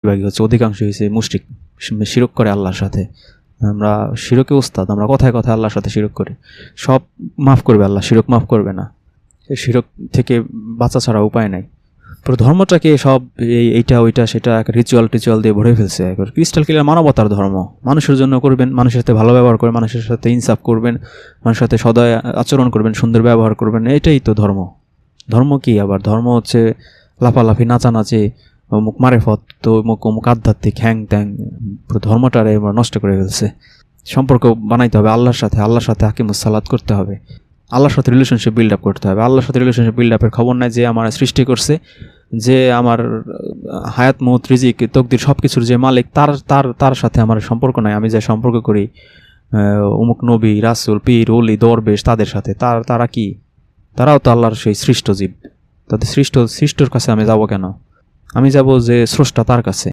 বেশিরভাগই হচ্ছে অধিকাংশ হয়েছে মুশরিক, শিরক করে আল্লাহর সাথে। আমরা শিরকে ওস্তাদ, আমরা কথায় কথায় আল্লাহর সাথে শিরক করি। সব মাফ করবে আল্লাহ, শিরক মাফ করবে না। শিরক থেকে বাঁচা ছাড়া উপায় নাই। পুরো ধর্মটাকে সব এইটা ওইটা সেটা রিচুয়াল দিয়ে ভরে ফেলছে। একবার ক্রিস্টাল ক্লিয়ার মানবতার ধর্ম। মানুষের জন্য করবেন, মানুষের সাথে ভালো ব্যবহার করবেন, মানুষের সাথে ইনসাফ করবেন, মানুষের সাথে সদয় আচরণ করবেন, সুন্দর ব্যবহার করবেন, এটাই তো ধর্ম। ধর্ম কি আবার? ধর্ম হচ্ছে লাফালাফি, নাচানাচি, অমুক মারেফত, তো অমুক আধ্যাত্মিক হ্যাং ত্যাং। পুরো ধর্মটারে নষ্ট করে ফেলছে। সম্পর্ক বানাইতে হবে আল্লাহর সাথে হাকিমুস সালাত করতে হবে, আল্লাহর সাথে রিলেশনশিপ বিল্ড আপ করতে হবে। আল্লাহর সাথে রিলেশনশিপ বিল্ড আপের খবর নাই যে আমার সৃষ্টি করছে, যে আমার হায়াত মৌত রিজিক তকদির সব কিছুর যে মালিক, তার সাথে আমার সম্পর্ক নাই। আমি যে সম্পর্ক করি অমুক নবী, রাসূল, পীর, ওলি, দরবেশ, তাদের সাথে। তারা কি? তারাও তো আল্লাহর সেই সৃষ্ট জীব। তাদের সৃষ্টর কাছে আমি যাব কেন? আমি যাব যে স্রষ্টা তার কাছে।